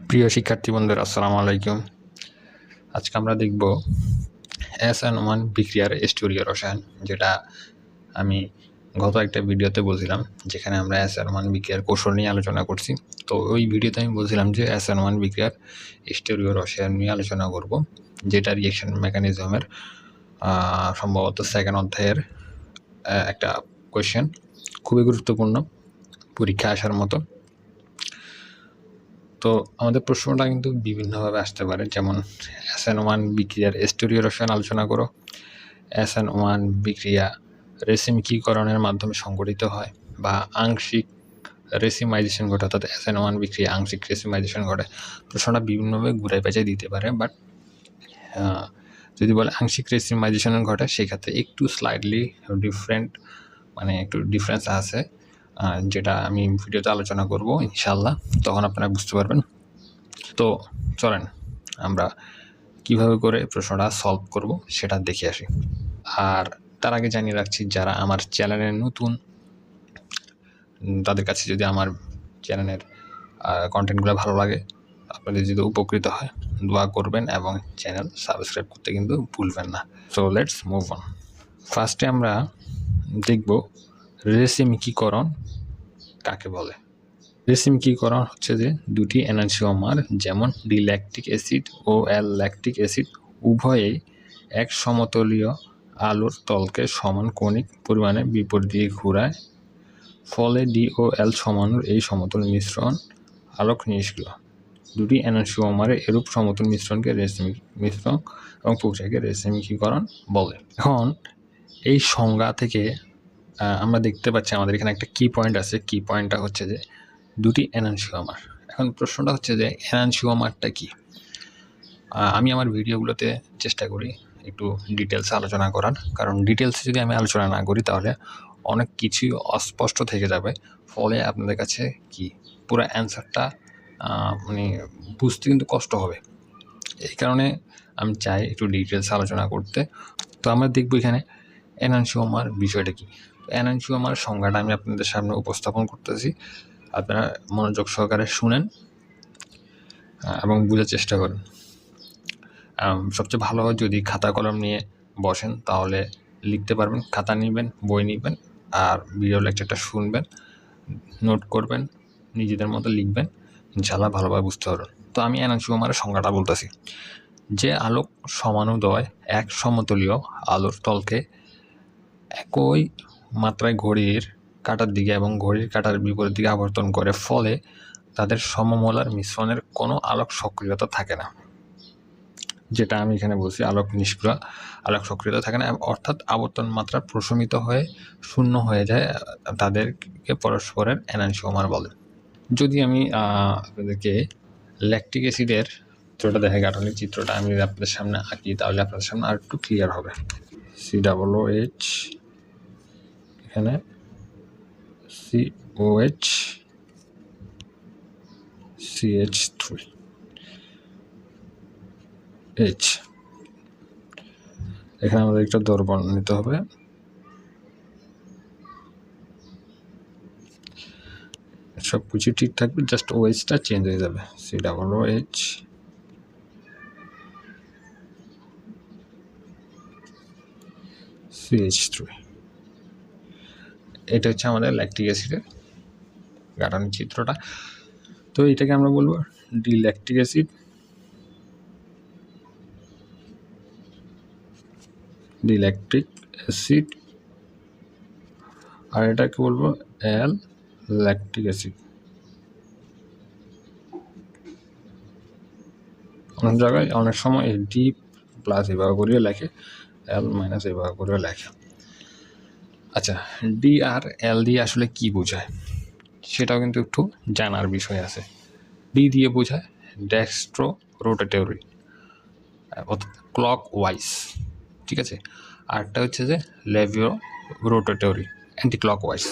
প্রিয় শিক্ষার্থী বন্ধুরা, আসসালামু আলাইকুম। আজকে আমরা দেখব SN1 বিক্রিয়ার স্টোরীয় রসায়ন, যেটা আমি গত একটা ভিডিওতে বলছিলাম, যেখানে আমরা SN1 বিক্রিয়ার কৌশল নিয়ে আলোচনা করছি। তো ওই ভিডিওতে আমি বলছিলাম যে SN1 বিক্রিয়ার স্টোরীয় রসায়ন নিয়ে আলোচনা করব, যেটা রিয়েকশন মেকানিজমের সম্ভবত সেকেন্ড অধ্যায়ের একটা কোয়েশ্চেন, খুবই গুরুত্বপূর্ণ, পরীক্ষা আসার মতো। তো আমাদের প্রশ্নটা কিন্তু বিভিন্নভাবে আসতে পারে, যেমন SN1 বিক্রিয়ার স্টোরীয় রসায়ন আলোচনা করো, SN1 বিক্রিয়া রেসিমিকীকরণের মাধ্যমে সংঘটিত হয়, বা আংশিক রেসিমাইজেশন ঘটে, অর্থাৎ SN1 বিক্রিয়া আংশিক রেসিমাইজেশন ঘটে। প্রশ্নটা বিভিন্নভাবে ঘুরাই পেঁচাই দিতে পারে, বাট যদি বলে আংশিক রেসিমাইজেশন ঘটে, সেক্ষেত্রে একটু স্লাইডলি ডিফারেন্ট, মানে একটু ডিফারেন্স আছে, যেটা আমি ভিডিওতে আলোচনা করব ইনশাল্লাহ, তখন আপনারা বুঝতে পারবেন। তো চলেন আমরা কিভাবে করে প্রশ্নটা সলভ করব সেটা দেখে আসি। আর তার আগে জানিয়ে রাখছি, যারা আমার চ্যানেলে নতুন, তাদের কাছে যদি আমার চ্যানেলের কন্টেন্টগুলো ভালো লাগে, আপনাদের যদি উপকৃত হয়, দোয়া করবেন এবং চ্যানেল সাবস্ক্রাইব করতে কিন্তু ভুলবেন না। So let's move on. ফার্স্টে আমরা দেখব রেসিমিকীকরণ কাকে বলে। রেসিমিকীকরণ হচ্ছে যে দুটি এনানসিওমার, যেমন ডি ল্যাকটিক অ্যাসিড ও এল ল্যাকটিক অ্যাসিড, উভয়েই এক সমতলীয় আলোর তলকে সমান কণিক পরিমাণে বিপরীত দিকে ঘোরায়, ফলে ডি ও এল সমাণুর এই সমতল মিশ্রণ আলোক নিষ্ক্রিয়। দুটি এনানসিওমারের এরূপ সমতল মিশ্রণকে মিশ্রণ এবং প্রক্রিয়াকে রেসিমিকীকরণ বলে। এখন এই সংজ্ঞা থেকে আমরা দেখতে পাচ্ছি আমাদের এখানে একটা কি পয়েন্ট আছে। কি পয়েন্টটা হচ্ছে যে দুটি এনানসিওমার। এখন প্রশ্নটা হচ্ছে যে এনানসিওমারটা কি। আমি আমার ভিডিওগুলোতে চেষ্টা করি একটু ডিটেলসে আলোচনা করার, কারণ ডিটেলসে যদি আমি আলোচনা না করি তাহলে অনেক কিছুই অস্পষ্ট থেকে যাবে, ফলে আপনাদের কাছে কি পুরো অ্যান্সারটা মানে বুঝতে কিন্তু কষ্ট হবে। এই কারণে আমি চাই একটু ডিটেলসে আলোচনা করতে। তো আমরা দেখব এখানে এনানসিওমার বিষয়টা কি। এনানসিওমার সংজ্ঞাটা আমি আপনাদের সামনে উপস্থাপন করতেছি, আপনারা মনোযোগ সহকারে শুনেন এবং বোঝার চেষ্টা করেন। সবচেয়ে ভালো হয় যদি খাতা কলম নিয়ে বসেন, তাহলে লিখতে পারবেন। খাতা নেবেন, বই নেবেন, আর ভিডিও লেকচারটা শুনবেন, নোট করবেন, নিজেদের মতো লিখবেন, ইনশাল্লাহ ভালোভাবে বুঝতে পারবেন। তো আমি এনানসিওমারের সংজ্ঞাটা বলতেছি। যে আলোক সমানুদয় এক সমতলীয় আলোর তলকে একই মাত্রায় ঘড়ির কাঁটার দিকে এবং ঘড়ির কাঁটার বিপরীত দিকে আবর্তন করে, ফলে তাদের সমমোলার মিশ্রণের কোনো আলোক সক্রিয়তা থাকে না। যেটা আমি এখানে বলছি, আলোক নিষ্ক্রিয়, আলোক সক্রিয়তা থাকে না, অর্থাৎ আবর্তন মাত্রা প্রশমিত হয়ে শূন্য হয়ে যায়, তাদেরকে পরস্পরের এনানসিওমার বলে। যদি আমি আপনাদেরকে ল্যাকটিক অ্যাসিডের চিত্রটা দেখে, গাঠনিক চিত্রটা আমি আপনাদের সামনে আঁকি, তাহলে আপনাদের সামনে আর একটু ক্লিয়ার হবে। COOH, এখানে COH, CH3H, এখানে আমাদের একটা দর্পণ নিতে হবে। সব কিছু ঠিক থাকবে, জাস্ট ওএইচটা চেঞ্জ হয়ে যাবে। COOH, CH3, এটা হচ্ছে আমাদের ল্যাকটিক অ্যাসিডের গাঠনিক চিত্রটা। তো এটাকে আমরা বলবো ডি ল্যাকটিক অ্যাসিড, আর এটাকে বলবো এল ল্যাকটিক অ্যাসিড। অনেক জায়গায় অনেক সময় ডি প্লাস এভাবে করেও লেখে, এল মাইনাস এভাবে করেও লেখে। আচ্ছা, ডি আর এল দিয়ে আসলে কি বোঝায় সেটাও কিন্তু একটু জানার বিষয় আছে। ডি দিয়ে বোঝায় ডেক্সট্রো রোটেটরি, ক্লক ওয়াইজ, ঠিক আছে। আরটা হচ্ছে যে লেভিও রোটেটরি, অ্যান্টি ক্লক ওয়াইজ।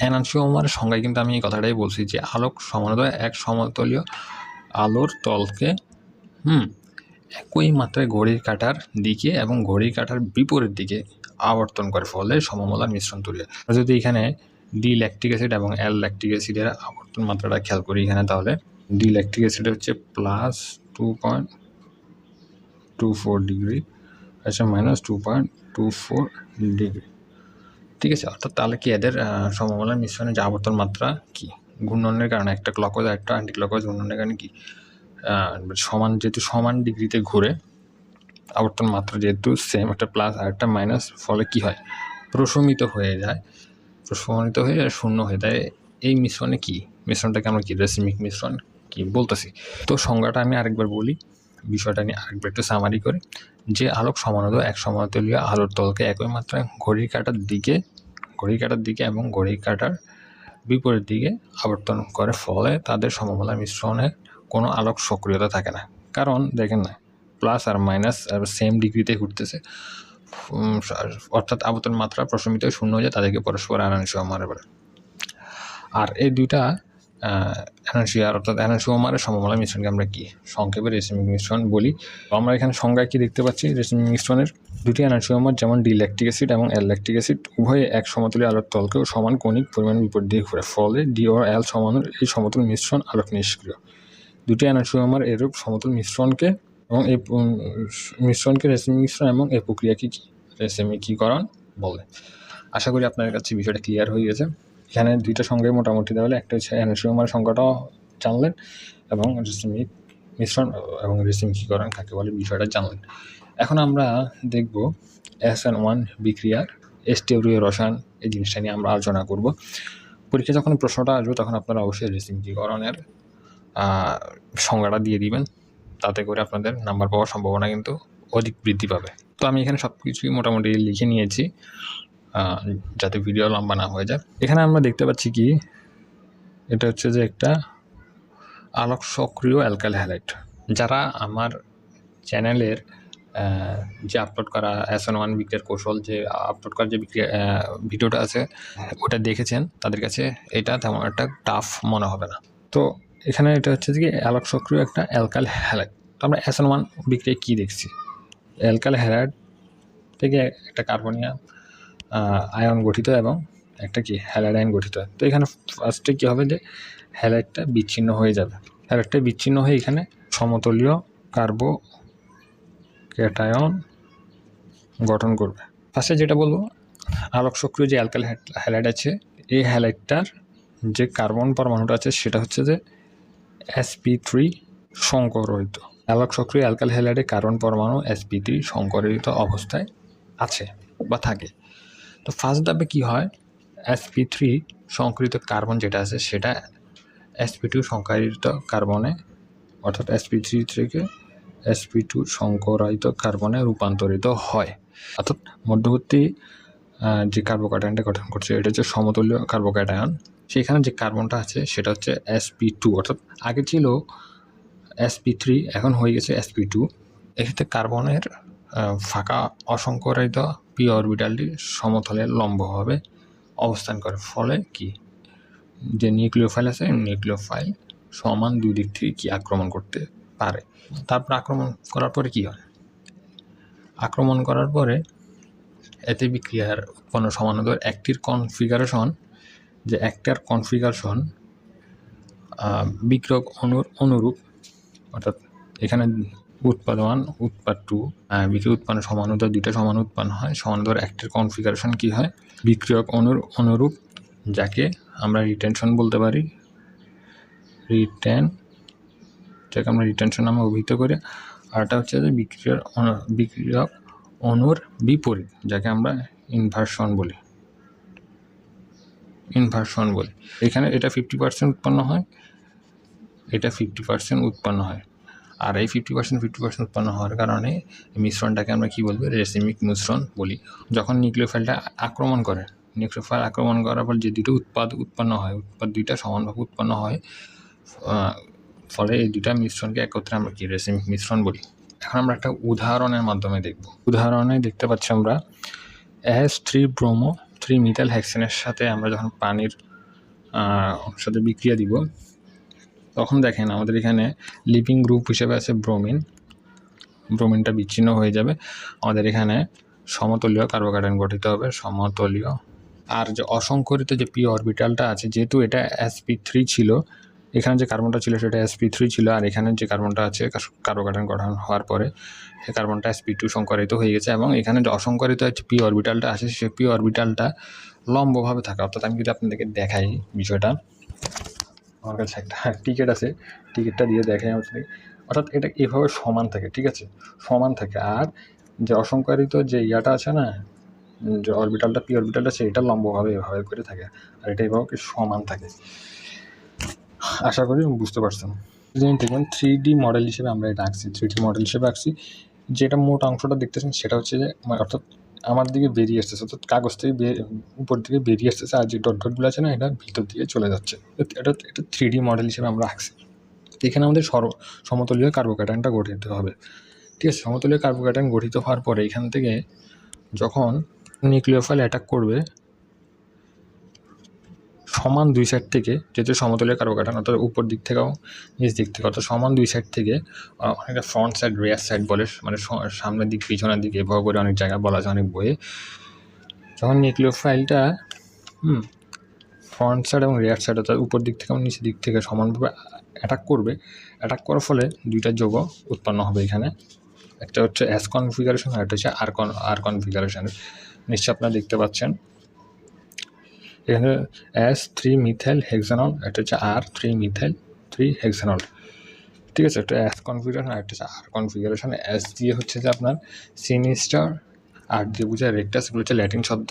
এনানসিওমার সংজ্ঞায় কিন্তু আমি এই কথাটাই বলছি যে আলোক সমানুদয় এক সমতলীয় আলোর তলকে একই মাত্রায় ঘড়ির কাঁটার দিকে এবং ঘড়ির কাঁটার বিপরীত দিকে আবর্তন করে, ফলে সমমোলার মিশ্রণ তৈরি হয়। যদি এখানে ডি ল্যাকটিক অ্যাসিড এবং এল ল্যাকটিক অ্যাসিডের আবর্তন মাত্রাটা খেয়াল করি এখানে, তাহলে ডি ল্যাকটিক অ্যাসিড হচ্ছে +2.24 ডিগ্রি, আচ্ছা -2.24 ডিগ্রি। ঠিক আছে, অর্থাৎ তাহলে কি এদের সমমূল্য মিশ্রণের যে আবর্তন মাত্রা কি ঘূর্ণনের কারণে, একটা ক্লকওয়াইজ একটা অ্যান্টি ক্লকওয়াইজ ঘূর্ণনের কারণে কি যেহেতু সমান ডিগ্রিতে ঘুরে, আবর্তন মাত্রা যেহেতু সেম, একটা প্লাস আর একটা মাইনাস, ফলে কি হয় প্রশমিত হয়ে যায় শূন্য হয়ে যায়। এই মিশ্রণে কি মিশ্রণটাকে আমরা কি রেসিমিক মিশ্রণ কি বলতেছি। তো সংজ্ঞাটা আমি আরেকবার বলি, বিষয়টা নিয়ে আরেকবার একটু সামারি করে। যে আলোক সমানুত এক সমতলীয় আলোর তলকে একই মাত্রায় ঘড়ির কাঁটার দিকে এবং ঘড়ির কাঁটার বিপরীত দিকে আবর্তন করে, ফলে তাদের সমমূল্য মিশ্রণে কোনো আলোক সক্রিয়তা থাকে না। কারণ দেখেন না, প্লাস আর মাইনাস আর সেম ডিগ্রিতে ঘুরতেছে, অর্থাৎ আবর্তন মাত্রা প্রশমিত শূন্য হয়ে যায়, তাদেরকে পরস্পর এনানসিওমারে বলে। আর এই দুইটা এনানসিয়ার অর্থাৎ এনানসিওমারের সমমূল্য মিশ্রণকে আমরা কি সংক্ষেপে রেসিমিক মিশ্রণ বলি। আমরা এখানে সংজ্ঞায় কি দেখতে পাচ্ছি, রেসিমিক মিশ্রণের দুটি এনানসিওমার যেমন ডি ল্যাকটিক অ্যাসিড এবং এল ল্যাকটিক অ্যাসিড উভয়ে এক সমতলীয় আলোর তলকেও সমান কৌণিক পরিমাণ বিপরীত দিকে ঘুরে, ফলে ডি ও এল সমানুর এই সমতল মিশ্রণ আলোক নিষ্ক্রিয়। দুটি এনানসিওমার এরূপ সমতল মিশ্রণকে এবং এই মিশ্রণকে রেসিমিক মিশ্রণ এবং এই প্রক্রিয়াকে কি রেসিমিকীকরণ বলে। আশা করি আপনার কাছে বিষয়টা ক্লিয়ার হয়ে গেছে। এখানে দুইটা সঙ্গে মোটামুটি তাহলে একটা হচ্ছে এনানসিওমার সংখ্যাটাও জানলেন এবং রেসিমিক মিশ্রণ এবং রেসিমিকীকরণ কাকে বলে বিষয়টা জানলেন। এখন আমরা দেখব SN1 বিক্রিয়ার স্টিউরিয় রসায়ন, এই জিনিসটা নিয়ে আমরা আলোচনা করব। পরীক্ষা যখন প্রশ্নটা আসবে তখন আপনারা অবশ্যই রেসিমিকীকরণের সংজ্ঞাটা দিয়ে দিবেন, তাতে করে আপনাদের নাম্বার পাওয়ার সম্ভাবনা কিন্তু অধিক বৃদ্ধি পাবে। তো আমি এখানে সব কিছুই মোটামুটি লিখে নিয়েছি যাতে ভিডিও লম্বা না হয়ে যায়। এখানে আমরা দেখতে পাচ্ছি কি, এটা হচ্ছে যে একটা আলোক সক্রিয় অ্যালকাইল হ্যালাইড। যারা আমার চ্যানেলের যে আপলোড করা SN1 বিক্রিয়ার কৌশল যে আপলোড করার যে বিক্রিয়া ভিডিওটা আছে ওটা দেখেছেন, তাদের কাছে এটা তেমন একটা টাফ মনে হবে না। তো এখানে এটা হচ্ছে যে আলোক সক্রিয় একটা অ্যালকাইল হ্যালাইড। তো আমরা SN1 বিক্রিয়া কী দেখছি, অ্যালকাইল হ্যালাইড থেকে একটা কার্বনিয়াম আয়ন গঠিত এবং একটা কি হ্যালাইড আয়ন গঠিত হয়। তো এখানে ফার্স্টে কী হবে যে হ্যালাইডটা বিচ্ছিন্ন হয়ে যাবে, হ্যালাইডটা বিচ্ছিন্ন হয়ে এখানে সমতলীয় কার্বোক্যাটায়ন গঠন করবে। ফার্স্টে যেটা বলবো, আলোক সক্রিয় যে অ্যালকাইল হ্যালাইড আছে, এই হ্যালাইডটার যে কার্বন পরমাণুটা আছে সেটা হচ্ছে যে sp3 সংকরিত। আলোক সক্রিয় অ্যালকাইল হ্যালাইডে কার্বন পরমাণু sp3 সংকরিত অবস্থায় আছে বা থাকে। তো ফার্স্ট ধাপে কী হয়, sp3 সংকরিত কার্বন যেটা আছে সেটা sp2 সংকরিত কার্বনে অর্থাৎ sp3 থেকে sp2 সংকরিত কার্বনে রূপান্তরিত হয়। অর্থাৎ মধ্যবর্তী যে কার্বোক্যাটায়নটা গঠন করছে এটা হচ্ছে সমতুল্য কার্বোক্যাটায়ন। সেখানে যে কার্বনটা আছে সেটা হচ্ছে sp2, অর্থাৎ আগে ছিল sp3 এখন হয়ে গেছে sp2। এক্ষেত্রে কার্বনের ফাঁকা অসংকরিত পি অরবিটালটি সমতলের লম্বভাবে অবস্থান করে, ফলে কি যে নিউক্লিওফাইল আছে নিউক্লিওফাইল সমান দুই দিক থেকে কি আক্রমণ করতে পারে। তারপর আক্রমণ করার পরে কি হয়, আক্রমণ করার পরে এতে বিক্রিয়ার উৎপন্ন সমানুদর একটির কনফিগারেশন, যে একটার কনফিগারেশন বিক্রিয়ক অনুরূপ, অর্থাৎ এখানে উৎপাদ 1 উৎপাদ 2 বিক্রিয়ক উৎপন্ন সমানুদর দুইটা সমান উৎপন্ন হয়, সমানুদর একটির কনফিগারেশন কি হয় বিক্রিয়ক অনুরূপ, যাকে আমরা রিটেনশন বলতে পারি, যাকে আমরা রিটেনশন নামে অভিহিত করি। আর এটা হচ্ছে যে বিক্রিয়ক অনুর বিপরীত, যাকে আমরা ইনভার্সন বলি। এখানে এটা 50% উৎপন্ন হয়, এটা 50% উৎপন্ন হয়। আর এই 50% উৎপন্ন হওয়ার কারণে মিশ্রণটাকে আমরা কি বলবো, রেসিমিক মিশ্রণ বলি। যখন নিউক্লিওফাইলটা আক্রমণ করে, নিউক্লিওফাইল আক্রমণ করার পর যে দুটো উৎপন্ন হয়, উৎপাদ দুইটা সমানভাবে উৎপন্ন হয়, ফলে এই দুটা মিশ্রণকে একত্রে আমরা কি রেসিমিক মিশ্রণ বলি। এখন আমরা একটা উদাহরণের মাধ্যমে দেখব। উদাহরণে দেখতে পাচ্ছি আমরা S3-bromo 3-methyl হেক্সেনের সাথে আমরা যখন পানির সাথে বিক্রিয়া দিব, তখন দেখেন আমাদের এখানে লিভিং গ্রুপ হিসেবে আছে ব্রোমিনটা বিচ্ছিন্ন হয়ে যাবে, আমাদের এখানে সমতলীয় কার্বোক্যাটায়ন গঠিত হবে, সমতলীয়। আর যে অসংকরিত যে পি অরবিটালটা আছে, যেহেতু এটা sp3 ছিল, এখানে যে কার্বনটা ছিল সেটা sp3 ছিল, আর এখানে যে কার্বনটা আছে কার্বোক্যাটায়ন গঠন হওয়ার পরে সেই কার্বনটা sp2 সংকরিত হয়ে গেছে, এবং এখানে যে অসংকরিত হচ্ছে p অরবিটালটা আছে সেই p অরবিটালটা লম্বভাবে থাকে। অর্থাৎ আমি যদি আপনাদেরকে দেখাই বিষয়টা, আমার কাছে একটা টিকিট আছে, টিকিটটা দিয়ে দেখাই আমাদের, অর্থাৎ এটা এভাবে সমান থাকে, ঠিক আছে, সমান থাকে। আর যে অসংকরিত যে ইয়াটা আছে না, যে অরবিটালটা p অরবিটালটা আছে, এটা লম্বভাবে এভাবে করে থাকে, আর এটা এভাবে সমান থাকে। আশা করি বুঝতে পারছেন। দেখবেন 3D মডেল হিসেবে আমরা এটা আঁকছি, 3D মডেল হিসেবে আঁকছি। যেটা মোটা অংশটা দেখতেছেন সেটা হচ্ছে যে অর্থাৎ আমার দিকে বেরিয়ে আসতেছে, অর্থাৎ কাগজ থেকে উপর দিকে বেরিয়ে আসতেছে, আর যে ডট ডটগুলো আছে না এটা ভিতর দিকে চলে যাচ্ছে। এটা 3D মডেল হিসেবে আমরা আঁকছি। এখানে আমাদের সমতলীয় কার্বোক্যাটায়নটা গঠিত হবে, ঠিক আছে। সমতলীয় কার্বোক্যাটায়ন গঠিত হওয়ার পরে এখান থেকে যখন নিউক্লিওফাইল অ্যাটাক করবে সমান দুই সাইড থেকে, যেহেতু সমতলীয় কার্বোক্যাটায়ন অর্থাৎ উপর দিক থেকেও নিচ দিক থেকে, অর্থাৎ সমান দুই সাইড থেকে, অনেকটা ফ্রন্ট সাইড রিয়ার সাইড বলে, মানে সামনের দিক পিছনের দিক এভাবে করে অনেক জায়গায় বলা আছে অনেক বইয়ে। যখন নিউক্লিওফাইলটা ফ্রন্ট সাইড এবং রিয়ার সাইড অর্থাৎ উপর দিক থেকে এবং নিচের দিক থেকে সমানভাবে অ্যাটাক করবে, অ্যাটাক করার ফলে দুইটা যৌগ উৎপন্ন হবে এখানে। একটা হচ্ছে S কনফিগারেশন আর একটা হচ্ছে R কনফিগারেশন। নিশ্চয়ই আপনারা দেখতে পাচ্ছেন এখানে S3 মিথাইল হেক্সানল, একটা হচ্ছে R3 মিথাইল 3 হেক্সানল, ঠিক আছে। একটা S কনফিগারেশন আর একটা হচ্ছে R কনফিগারেশন। S দিয়ে হচ্ছে যে আপনার সিনিস্টার, আর দিয়ে বোঝায় রেক্টাস, এগুলো হচ্ছে ল্যাটিন শব্দ।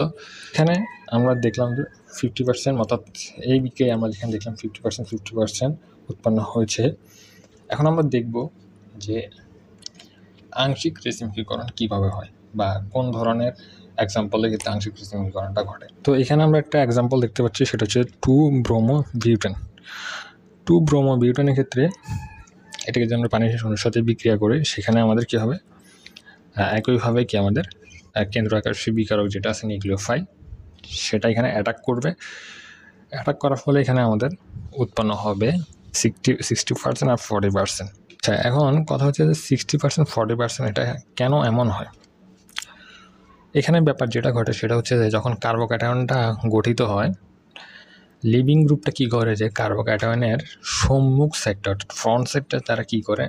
এখানে আমরা দেখলাম যে 50% অর্থাৎ এই বিকে আমরা এখানে দেখলাম 50% উৎপন্ন হয়েছে। এখন আমরা দেখব যে আংশিক রেসিমিকরণ কীভাবে হয় বা কোন ধরনের এক্সাম্পলের ক্ষেত্রে আংশিক রেসিমিকরণটা ঘটে। তো এখানে আমরা একটা এক্সাম্পল দেখতে পাচ্ছি, সেটা হচ্ছে 2-ব্রোমোবিউটেন। 2-ব্রোমোবিউটেনের ক্ষেত্রে এটাকে যদি আমরা পানির সাথে বিক্রিয়া করে সেখানে আমাদের কী হবে, একইভাবে কি আমাদের কেন্দ্র আকাশী বিকারক যেটা আছে নিউক্লিওফাইল, সেটা এখানে অ্যাটাক করবে। অ্যাটাক করার ফলে এখানে আমাদের উৎপন্ন হবে 60% আর 40%। আচ্ছা, এখন কথা হচ্ছে যে 60% 40% এটা কেন এমন হয়। এখানে ব্যাপার যেটা ঘটে সেটা হচ্ছে যে যখন কার্বোক্যাটায়নটা গঠিত হয়, লিভিং গ্রুপটা কী করে যে কার্বোক্যাটায়নের সম্মুখ সাইডটা অর্থাৎ ফ্রন্ট সাইডটা তারা কী করে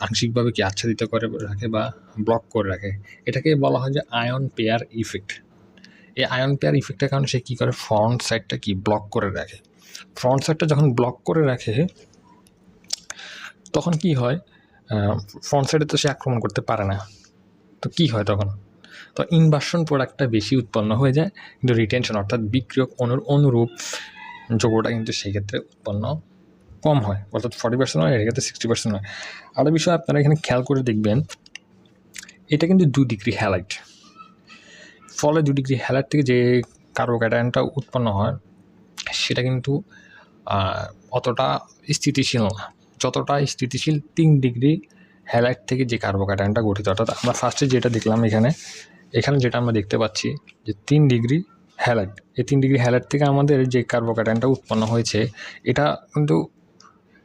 আংশিকভাবে কি আচ্ছাদিত করে রাখে বা ব্লক করে রাখে। এটাকে বলা হয় যে আয়ন পেয়ার ইফেক্ট। এই আয়ন পেয়ার ইফেক্টের কারণে সে কী করে ফ্রন্ট সাইডটা কি ব্লক করে রাখে। ফ্রন্ট সাইডটা যখন ব্লক করে রাখে তখন কি হয়, ফ্রন্ট সাইডে তো সে আক্রমণ করতে পারে না, তো কি হয় তখন, তো ইনভার্সন প্রোডাক্টটা বেশি উৎপন্ন হয়ে যায়, কিন্তু রিটেনশন অর্থাৎ বিক্রিয়ক অনুরূপ যোগ্যটা কিন্তু সেই ক্ষেত্রে উৎপন্ন কম হয়, অর্থাৎ 40% হয়, এর ক্ষেত্রে 60% হয়। আরেকটা বিষয় আপনারা এখানে খেয়াল করে দেখবেন, এটা কিন্তু 2 ডিগ্রি হ্যালাইড, ফলে 2 ডিগ্রি হ্যালাইড থেকে যে কার্বোক্যাটায়নটা উৎপন্ন হয় সেটা কিন্তু অতটা স্থিতিশীল না, যতটা স্থিতিশীল 3 ডিগ্রি হ্যালাইড থেকে যে কার্বোক্যাটায়নটা গঠিত। অর্থাৎ আমরা ফার্স্টে যেটা দেখলাম এখানে যেটা আমরা দেখতে পাচ্ছি যে 3 ডিগ্রি হ্যালাইড, এই 3 ডিগ্রি হ্যালাইড থেকে আমাদের যে কার্বোক্যাটায়নটা উৎপন্ন হয়েছে এটা কিন্তু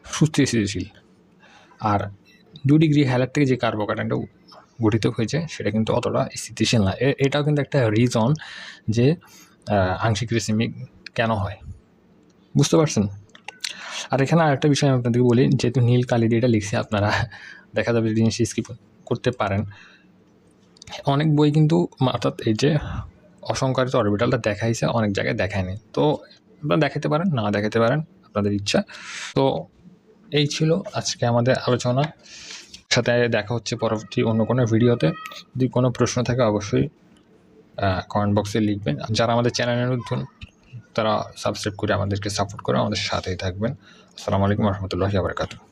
সুস্থিতিশীল, আর 2 ডিগ্রি হ্যালাইড থেকে যে কার্বোক্যাটায়নটা গঠিত হয়েছে সেটা কিন্তু অতটা স্থিতিশীল না। এটাও কিন্তু একটা রিজন যে আংশিক রেসিমিক কেন হয়, বুঝতে পারছেন। আর এখানে আরেকটা বিষয় আমি আপনাদেরকে বলি, যেহেতু নীল কালি দিয়ে এটা লিখছি, আপনারা দেখা যাবে জিনিস স্কিপ করতে পারেন। অনেক বই কিন্তু অর্থাৎ এই যে অসংকরিত অরবিটালটা দেখাইছে, অনেক জায়গায় দেখায়নি, তো আপনারা দেখাতে পারেন, না দেখাতে পারেন, আপনাদের ইচ্ছা। তো এই ছিল আজকে আমাদের আলোচনা, সাথে দেখা হচ্ছে পরবর্তী অন্য কোনো ভিডিওতে। যদি কোনো প্রশ্ন থাকে অবশ্যই কমেন্ট বক্সে লিখবেন। যারা আমাদের চ্যানেলে নতুন তারা সাবস্ক্রাইব করে আমাদেরকে সাপোর্ট করে আমাদের সাথেই থাকবেন। আসসালামু আলাইকুম ওয়া রাহমাতুল্লাহি ওয়া বারাকাতুহু।